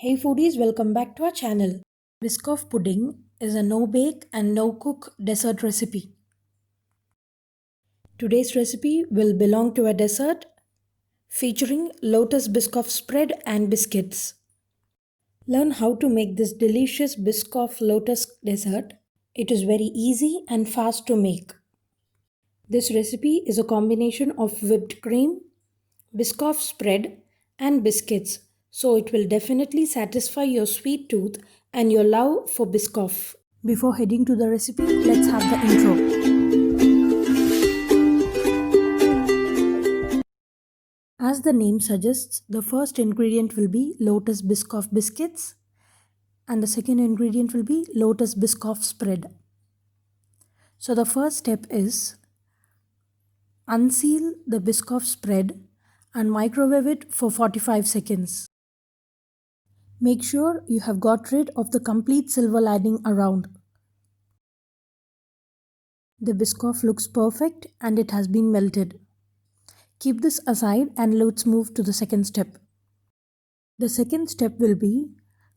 Hey foodies, welcome back to our channel. Biscoff pudding is a no-bake and no-cook dessert recipe. Today's recipe will belong to a dessert featuring Lotus Biscoff spread and biscuits. Learn how to make this delicious Biscoff Lotus dessert. It is very easy and fast to make. This recipe is a combination of whipped cream, Biscoff spread and biscuits, so it will definitely satisfy your sweet tooth and your love for Biscoff. Before heading to the recipe, let's have the intro. As the name suggests, the first ingredient will be Lotus Biscoff biscuits and the second ingredient will be Lotus Biscoff spread. So the first step is unseal the Biscoff spread and microwave it for 45 seconds. Make sure you have got rid of the complete silver lining around. The Biscoff looks perfect and it has been melted. Keep this aside and let's move to the second step. The second step will be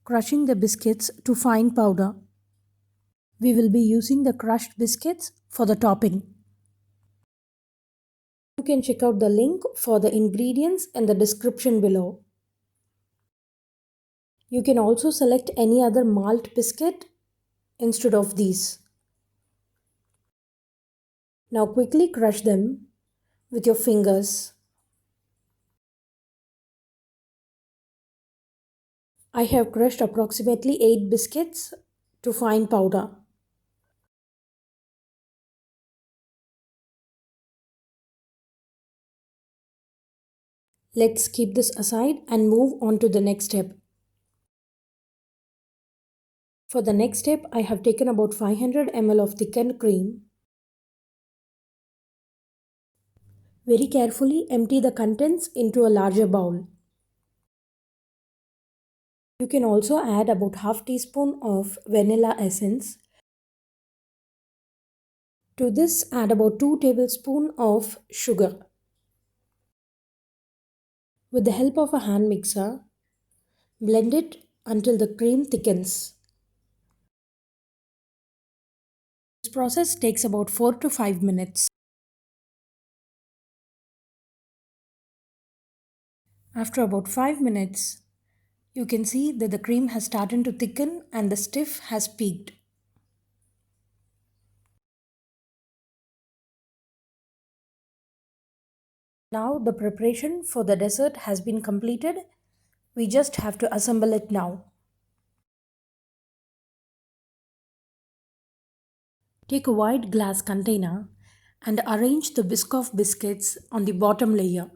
crushing the biscuits to fine powder. We will be using the crushed biscuits for the topping. You can check out the link for the ingredients in the description below. You can also select any other malt biscuit instead of these. Now quickly crush them with your fingers. I have crushed approximately 8 biscuits to fine powder. Let's keep this aside and move on to the next step. For the next step, I have taken about 500 ml of thickened cream. Very carefully empty the contents into a larger bowl. You can also add about half teaspoon of vanilla essence. To this, add about 2 tablespoons of sugar. With the help of a hand mixer, blend it until the cream thickens. This process takes about 4 to 5 minutes. After about 5 minutes, you can see that the cream has started to thicken and the stiff has peaked. Now the preparation for the dessert has been completed. We just have to assemble it now. Take a wide glass container and arrange the Biscoff biscuits on the bottom layer.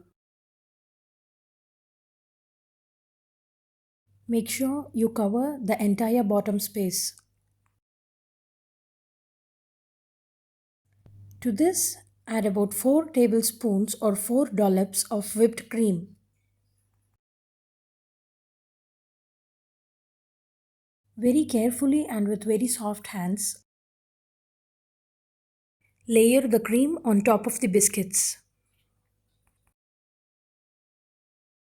Make sure you cover the entire bottom space. To this, add about 4 tablespoons or 4 dollops of whipped cream. Very carefully and with very soft hands, layer the cream on top of the biscuits.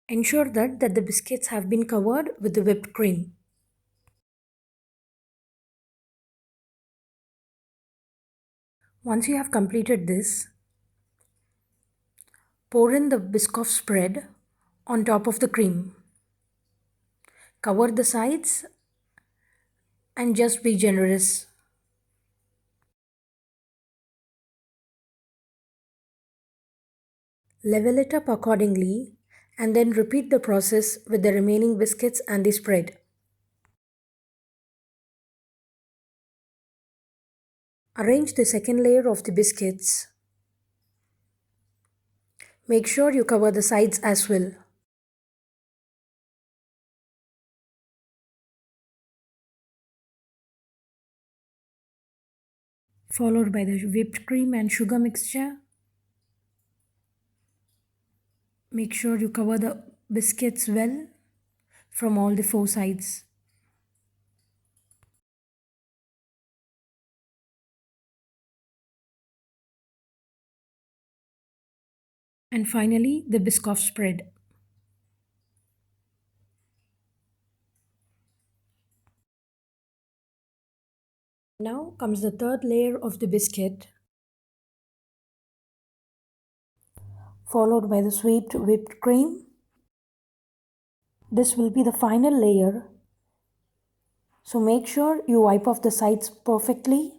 Ensure that the biscuits have been covered with the whipped cream. Once you have completed this, pour in the Biscoff spread on top of the cream. Cover the sides and just be generous. Level it up accordingly and then repeat the process with the remaining biscuits and the spread. Arrange the second layer of the biscuits. Make sure you cover the sides as well. Followed by the whipped cream and sugar mixture. Make sure you cover the biscuits well from all the 4 sides. And finally, the Biscoff spread. Now comes the third layer of the biscuit, followed by the sweet whipped cream. This will be the final layer, so make sure you wipe off the sides perfectly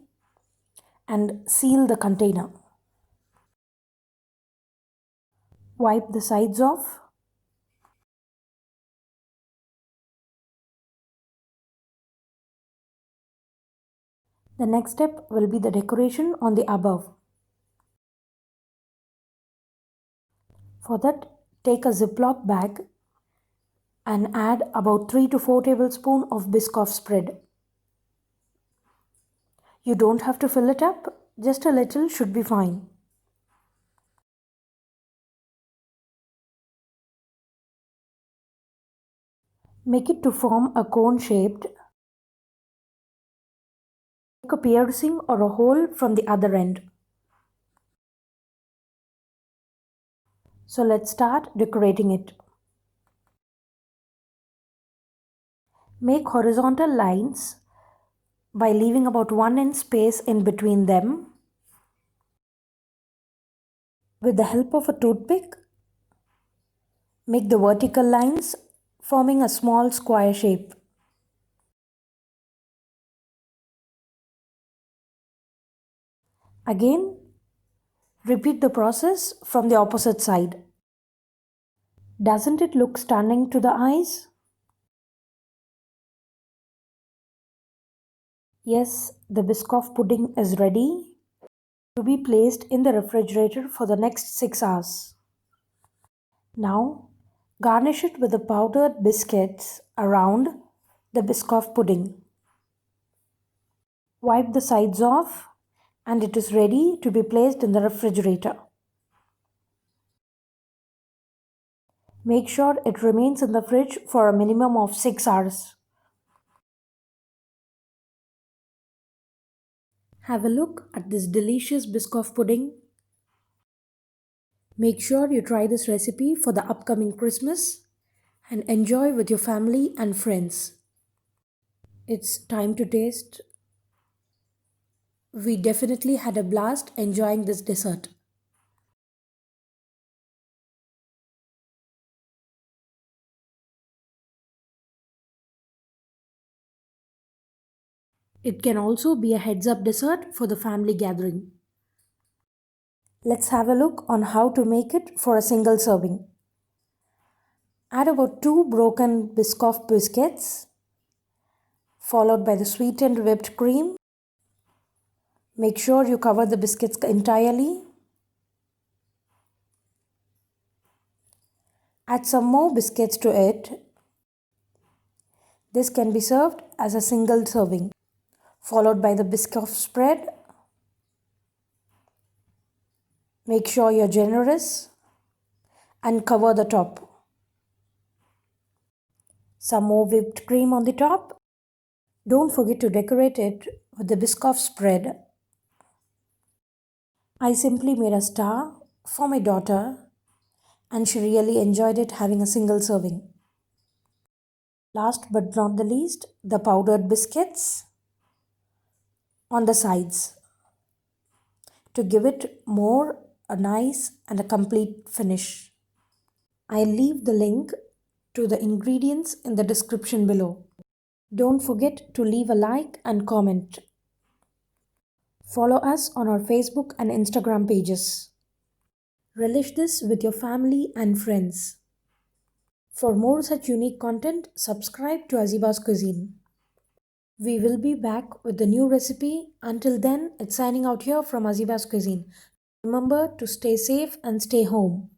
and seal the container. Wipe the sides off. The next step will be the decoration on the above. For that, take a Ziploc bag and add about 3 to 4 tablespoons of Biscoff spread. You don't have to fill it up, just a little should be fine. Make it to form a cone shaped. Make a piercing or a hole from the other end. So let's start decorating it. Make horizontal lines by leaving about 1 inch space in between them. With the help of a toothpick, make the vertical lines forming a small square shape. Again, repeat the process from the opposite side. Doesn't it look stunning to the eyes? Yes, the Biscoff pudding is ready to be placed in the refrigerator for the next 6 hours. Now, garnish it with the powdered biscuits around the Biscoff pudding. Wipe the sides off and it is ready to be placed in the refrigerator. Make sure it remains in the fridge for a minimum of 6 hours. Have a look at this delicious Biscoff pudding. Make sure you try this recipe for the upcoming Christmas and enjoy with your family and friends. It's time to taste. We definitely had a blast enjoying this dessert. It can also be a heads-up dessert for the family gathering. Let's have a look on how to make it for a single serving. Add about 2 broken Biscoff biscuits, followed by the sweetened whipped cream. Make sure you cover the biscuits entirely. Add some more biscuits to it. This can be served as a single serving, followed by the Biscoff spread. Make sure you're generous and cover the top. Some more whipped cream on the top. Don't forget to decorate it with the Biscoff spread. I simply made a star for my daughter and she really enjoyed it having a single serving. Last but not the least, the powdered biscuits on the sides to give it more a nice and a complete finish. I'll leave the link to the ingredients in the description below. Don't forget to leave a like and comment. Follow us on our Facebook and Instagram pages. Relish this with your family and friends. For more such unique content, subscribe to Aziba's Cuisine. We will be back with a new recipe. Until then, it's signing out here from Aziba's Cuisine. Remember to stay safe and stay home.